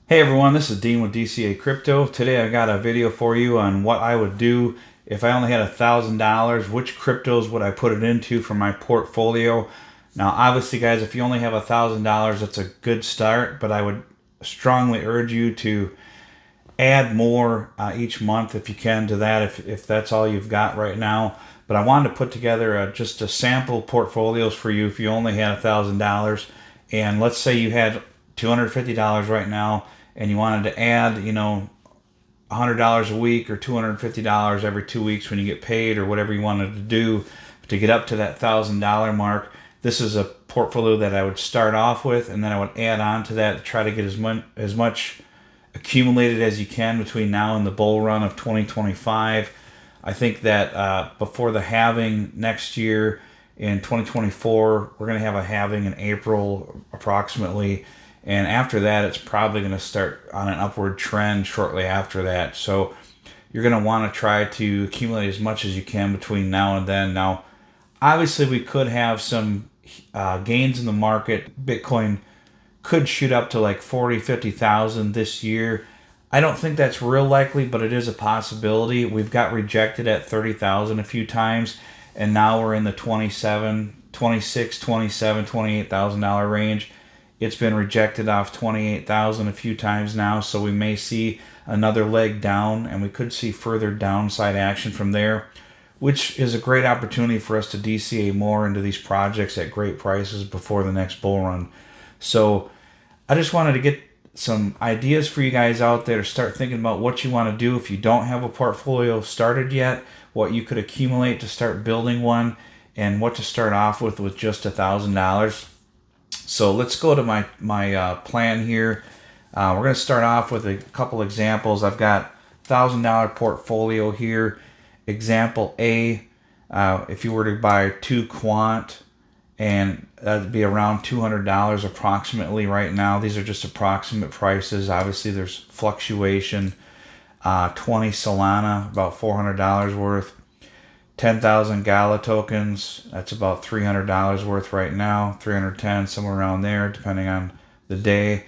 Hey everyone, this is Dean with DCA Crypto. Today I got a video for you on what I would do if I only had $1,000. Which cryptos would I put it into for my portfolio? Now, obviously, guys, if you only have $1,000, that's a good start, but I would strongly urge you to add more each month if you can to that, if that's all you've got right now. But I wanted to put together just a sample portfolios for you if you only had $1,000. And let's say you had $250 right now and you wanted to add, $100 a week or $250 every 2 weeks when you get paid or whatever you wanted to do to get up to that $1,000 mark. This is a portfolio that I would start off with, and then I would add on to that to try to get as much accumulated as you can between now and the bull run of 2025. I think that before the halving next year in 2024, we're going to have a halving in April approximately. And after that, it's probably going to start on an upward trend shortly after that. So you're going to want to try to accumulate as much as you can between now and then. Now, obviously, we could have some gains in the market. Bitcoin could shoot up to like 40, 50,000 this year. I don't think that's real likely, but it is a possibility. We've got rejected at 30,000 a few times, and now we're in the 27, 26, 27, $28,000 range. It's been rejected off 28,000 a few times now, so we may see another leg down, and we could see further downside action from there, which is a great opportunity for us to DCA more into these projects at great prices before the next bull run. So I just wanted to get some ideas for you guys out there to start thinking about what you want to do if you don't have a portfolio started yet, what you could accumulate to start building one, and what to start off with just $1,000. So let's go to my plan here. We're going to start off with a couple examples. I've got $1,000 portfolio here. Example A, if you were to buy 2 quant, and that'd be around $200 approximately right now. These are just approximate prices. Obviously, there's fluctuation. 20 Solana, about $400 worth. 10,000 Gala tokens, that's about $300 worth right now. 310, somewhere around there, depending on the day.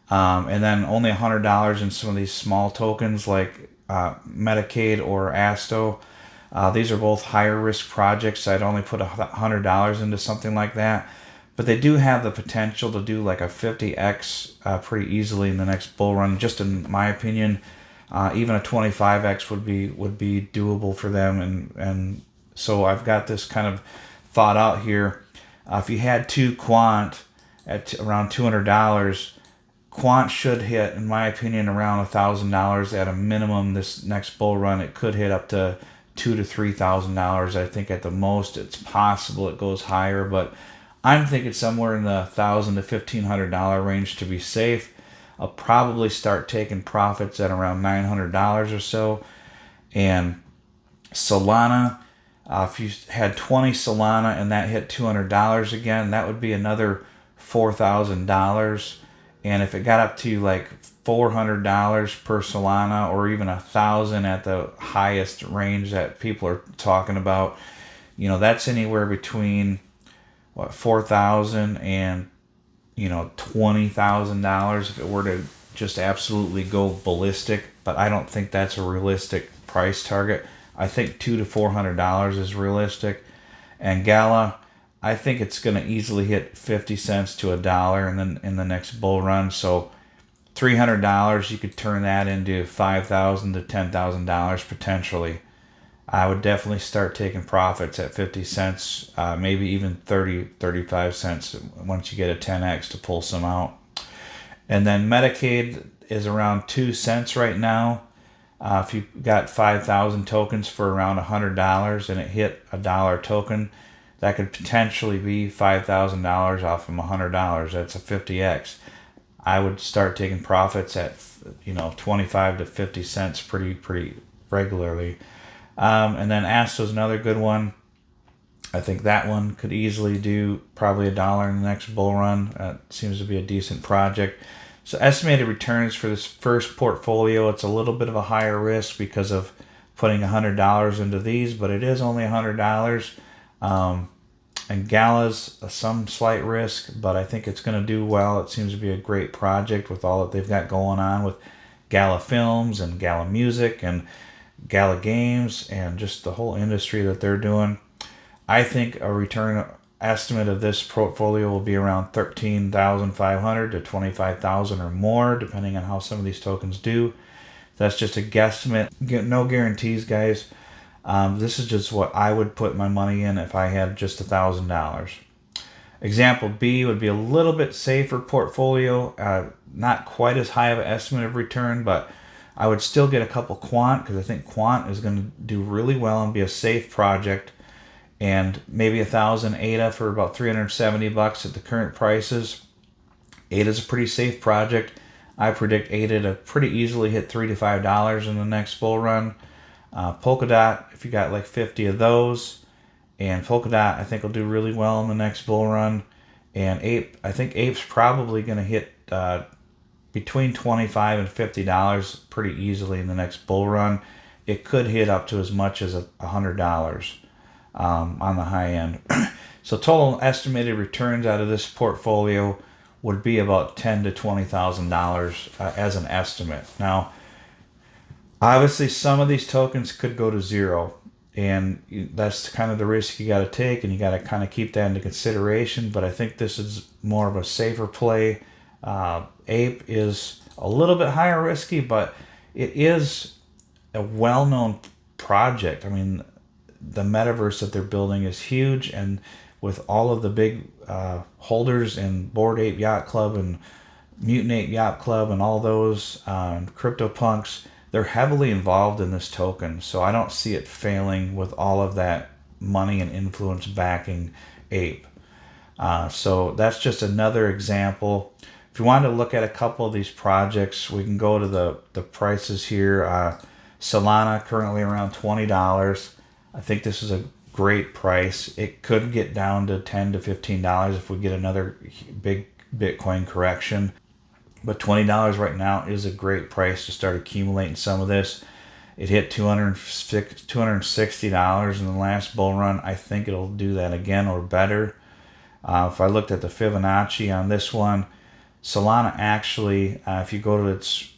And then only $100 in some of these small tokens like Medicaid or Asto. These are both higher risk projects. So I'd only put $100 into something like that. But they do have the potential to do like a 50x pretty easily in the next bull run, just in my opinion. Even a 25x would be doable for them, and so I've got this kind of thought out here. If you had 2 quant at around $200, quant should hit, in my opinion, around $1,000 at a minimum. This next bull run, it could hit up to $2,000 to $3,000. I think at the most it's possible it goes higher, but I'm thinking somewhere in the $1,000 to $1,500 range to be safe. I'll probably start taking profits at around $900 or so. And Solana, if you had 20 Solana and that hit $200 again, that would be another $4,000. And if it got up to like $400 per Solana, or even $1,000 at the highest range that people are talking about, that's anywhere between $4,000 and $20,000 if it were to just absolutely go ballistic. But I don't think that's a realistic price target. I think $200 to $400 is realistic. And Gala, I think it's going to easily hit 50 cents to $1 and then in the next bull run. So $300, you could turn that into $5,000 to $10,000 potentially. I would definitely start taking profits at 50 cents, maybe even 30, 35 cents once you get a 10x to pull some out. And then Medicaid is around 2 cents right now. If you got 5,000 tokens for around $100 and it hit $1 token, that could potentially be $5,000 off from $100. That's a 50x. I would start taking profits at 25 to 50 cents pretty regularly. And then Asto's another good one. I think that one could easily do probably $1 in the next bull run. Seems to be a decent project. So estimated returns for this first portfolio, it's a little bit of a higher risk because of putting $100 into these, but it is only $100. And Gala's some slight risk, but I think it's going to do well. It seems to be a great project with all that they've got going on with Gala Films and Gala Music and Gala Games and just the whole industry that they're doing. I think a return estimate of this portfolio will be around 13,500 to 25,000 or more, depending on how some of these tokens do. That's just a guesstimate. No guarantees, guys. This is just what I would put my money in if I had just $1,000. Example B would be a little bit safer portfolio, not quite as high of an estimate of return, but I would still get a couple quant because I think quant is going to do really well and be a safe project. And maybe 1,000 ADA for about $370 at the current prices. ADA is a pretty safe project. I predict ADA to pretty easily hit $3 to $5 in the next bull run. Polkadot, if you got like 50 of those, and Polkadot I think will do really well in the next bull run. And Ape, I think Ape's probably going to hit between $25 and $50 pretty easily in the next bull run. It could hit up to as much as $100 on the high end. So total estimated returns out of this portfolio would be about $10,000 to $20,000 as an estimate. Now, obviously, some of these tokens could go to zero, and that's kind of the risk you got to take, and you got to kind of keep that into consideration. But I think this is more of a safer play. Ape is a little bit higher risky, but it is a well-known project. I mean, the metaverse that they're building is huge, and with all of the big holders in Bored Ape Yacht Club and Mutant Ape Yacht Club and all those CryptoPunks, they're heavily involved in this token, so I don't see it failing with all of that money and influence backing Ape. So that's just another example. If you want to look at a couple of these projects, we can go to the prices here. Solana currently around $20. I think this is a great price. It could get down to $10 to $15 if we get another big Bitcoin correction. But $20 right now is a great price to start accumulating some of this. It hit $260 in the last bull run. I think it'll do that again or better. If I looked at the Fibonacci on this one, Solana actually, if you go to its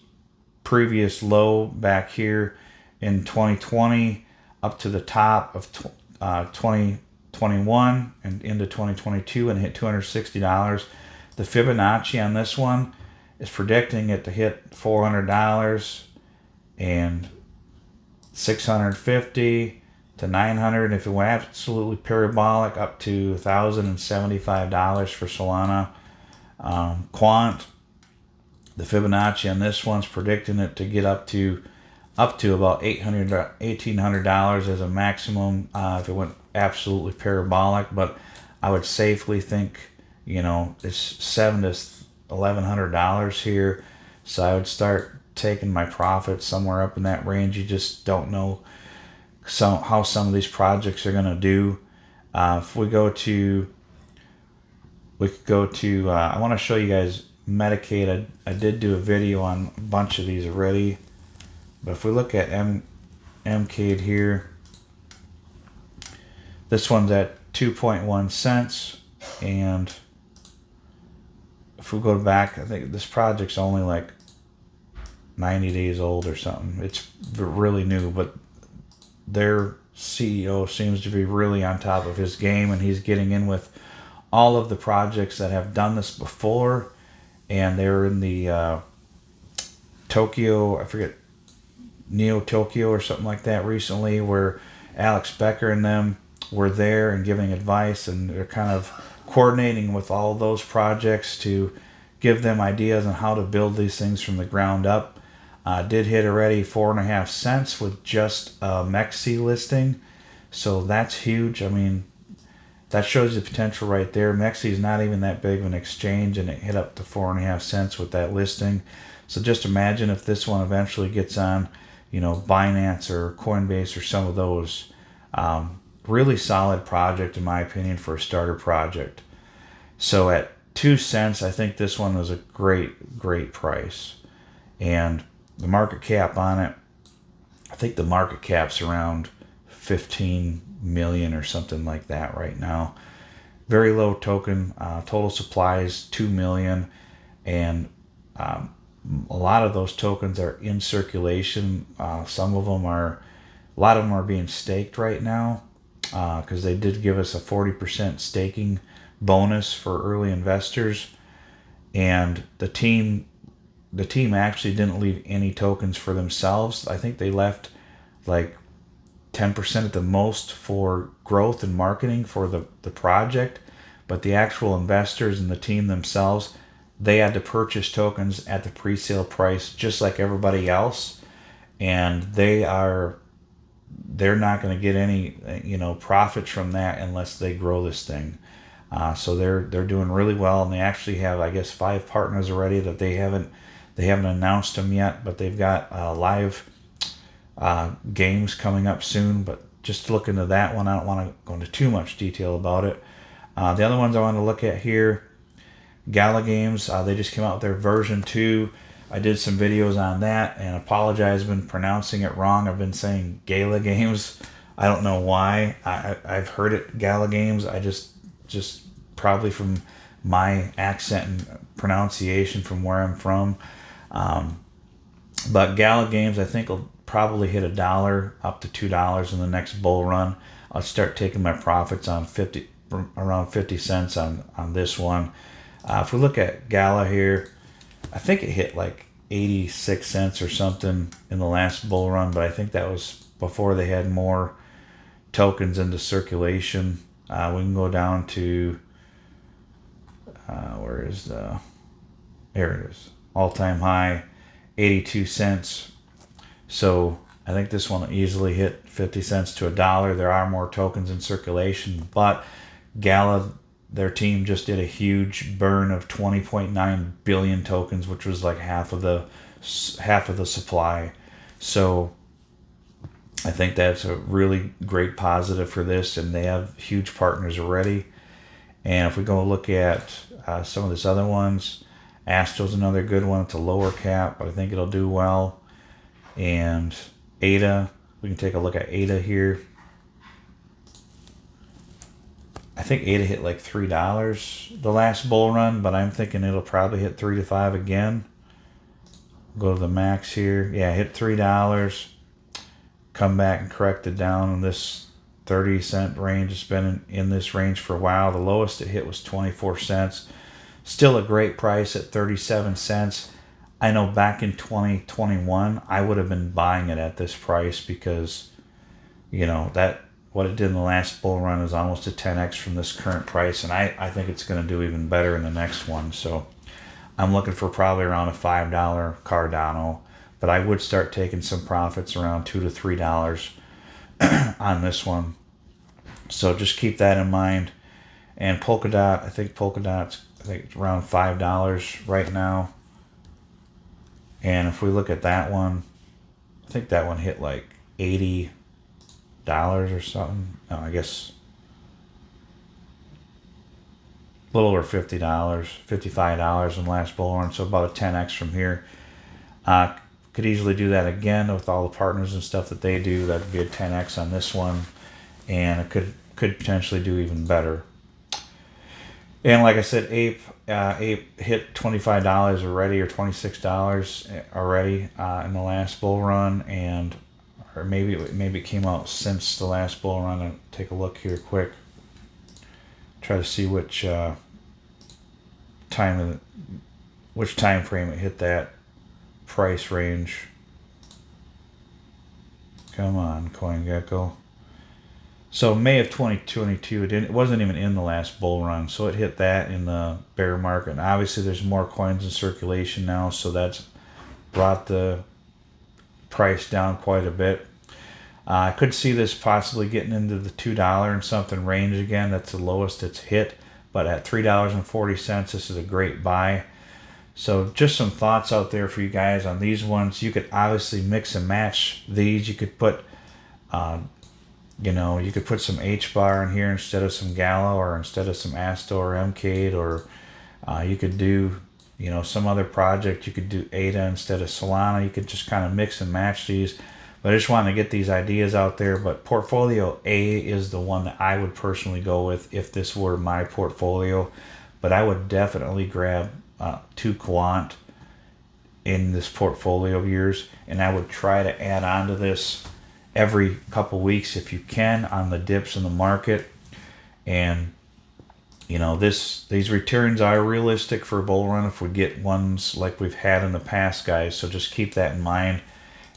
previous low back here in 2020 up to the top of 2021 and into 2022 and hit $260, the Fibonacci on this one is predicting it to hit $400 and $650 to $900, and if it went absolutely parabolic, up to $1,075 for Solana. Quant, the Fibonacci on this one's predicting it to get up to about $1,800 as a maximum if it went absolutely parabolic. But I would safely think, it's $700 to $1,100 here, so I would start taking my profits somewhere up in that range. You just don't know how some of these projects are going to do. If we could go to I want to show you guys Medicaid. I did do a video on a bunch of these already, but if we look at MCAID here, this one's at 2.1 cents, and if we go back, I think this project's only like 90 days old or something. It's really new, but their CEO seems to be really on top of his game, and he's getting in with all of the projects that have done this before. And they're in the Tokyo, I forget, Neo Tokyo or something like that recently, where Alex Becker and them were there and giving advice, and they're kind of coordinating with all those projects to give them ideas on how to build these things from the ground up. Did hit already 4.5 cents with just a MEXC listing, so that's huge. I mean, that shows the potential right there. MEXC is not even that big of an exchange, and it hit up to 4.5 cents with that listing. So just imagine if this one eventually gets on, Binance or Coinbase or some of those. Really solid project, in my opinion, for a starter project. So at 2 cents, I think this one was a great price. And the market cap on it, I think the market cap's around 15 million or something like that right now. very low token. Total supply is 2 million, and a lot of those tokens are in circulation. Some of them are, a lot of them are being staked right now, because they did give us a 40% staking bonus for early investors, and the team actually didn't leave any tokens for themselves. I think they left like 10% at the most for growth and marketing for the project, but the actual investors and the team themselves, they had to purchase tokens at the pre-sale price just like everybody else, and they're not going to get any profits from that unless they grow this thing. So they're doing really well, and they actually have, I guess, 5 partners already that they haven't announced them yet, but they've got live games coming up soon. But just look into that one. I don't want to go into too much detail about it. The other ones I want to look at here, Gala Games. They just came out with their version 2. I did some videos on that, and apologize, I've been pronouncing it wrong. I've been saying Gala Games. I don't know why. I've heard it Gala Games. I just probably from my accent and pronunciation from where I'm from. But Gala Games, I think, will probably hit $1 up to $2 in the next bull run. I'll start taking my profits on around 50 cents on this one. If we look at Gala here, I think it hit like 86 cents or something in the last bull run, but I think that was before they had more tokens into circulation. We can go down to here it is, all-time high, 82 cents. So I think this one will easily hit 50 cents to $1. There are more tokens in circulation, but Gala, their team just did a huge burn of 20.9 billion tokens, which was like half of the supply. So I think that's a really great positive for this, and they have huge partners already. And if we go look at some of these other ones, Astro's another good one. It's a lower cap, but I think it'll do well. And ADA, we can take a look at ADA here. I think ADA hit like $3 the last bull run, but I'm thinking it'll probably hit 3 to 5 again. Go to the max here. Yeah, hit $3. Come back and correct it down in this 30-cent range. It's been in this range for a while. The lowest it hit was 24 cents. Still a great price at 37 cents. I know back in 2021, I would have been buying it at this price because, that what it did in the last bull run is almost a 10x from this current price, and I think it's going to do even better in the next one. So I'm looking for probably around a $5 Cardano, but I would start taking some profits around $2 to $3 on this one. So just keep that in mind. And Polkadot, I think it's around $5 right now. And if we look at that one, I think that one hit like $80 or something. No, I guess a little over $50, $55 in the last bull run. So about a 10x from here. Could easily do that again with all the partners and stuff that they do. That'd be a 10x on this one, and it could potentially do even better. And like I said, Ape hit $25 already, or $26 already in the last bull run, or maybe it came out since the last bull run. I'll take a look here quick. Try to see which time frame it hit that price range. Come on, CoinGecko. So May of 2022, it wasn't even in the last bull run, so it hit that in the bear market. And obviously there's more coins in circulation now, so that's brought the price down quite a bit. I could see this possibly getting into the $2 and something range again. That's the lowest it's hit, but at $3.40, this is a great buy. So just some thoughts out there for you guys on these ones. You could obviously mix and match these. You could put you could put some H-bar in here instead of some Gala, or instead of some Asto or MCADE, or you could do, some other project. You could do ADA instead of Solana. You could just kind of mix and match these. But I just want to get these ideas out there. But portfolio A is the one that I would personally go with if this were my portfolio. But I would definitely grab 2 quant in this portfolio of yours, and I would try to add on to this every couple weeks if you can on the dips in the market. And these returns are realistic for a bull run if we get ones like we've had in the past, guys. So just keep that in mind.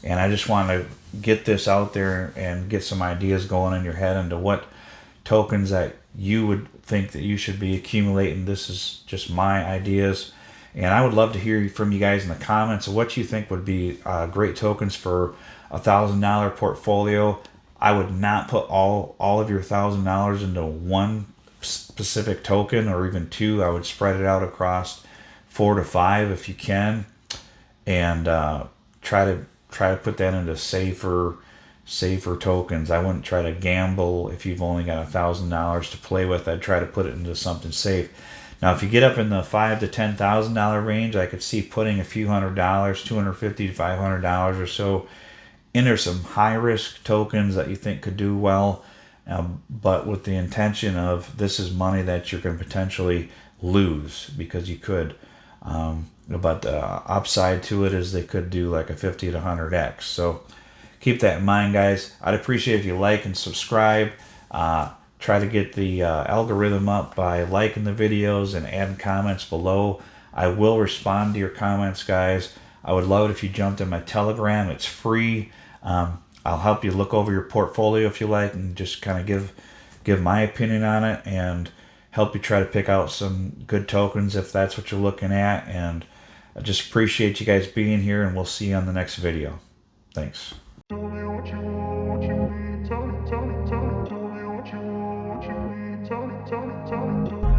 And I just want to get this out there and get some ideas going in your head into what tokens that you would think that you should be accumulating. This is just my ideas. And I would love to hear from you guys in the comments of what you think would be great tokens for $1,000 portfolio. I would not put all of your $1,000 into one specific token or even two. I would spread it out across 4 to 5 if you can, and try to put that into safer tokens. I wouldn't try to gamble if you've only got $1,000 to play with. I'd try to put it into something safe. Now, if you get up in the $5,000 to $10,000 range, I could see putting a few $100, $250 to $500 or so, into some high risk tokens that you think could do well, but with the intention of this is money that you're going to potentially lose because you could. But the upside to it is they could do like a 50 to 100x. So keep that in mind, guys. I'd appreciate if you like and subscribe. Try to get the algorithm up by liking the videos and adding comments below. I will respond to your comments, guys. I would love it if you jumped in my Telegram. It's free. I'll help you look over your portfolio if you like and just kind of give my opinion on it and help you try to pick out some good tokens if that's what you're looking at. And I just appreciate you guys being here, and we'll see you on the next video. Thanks. Tell me what you want, what you need. Tell me, tell me, tell me. Tell me what you want, what you need. Tell me, tell me, tell me.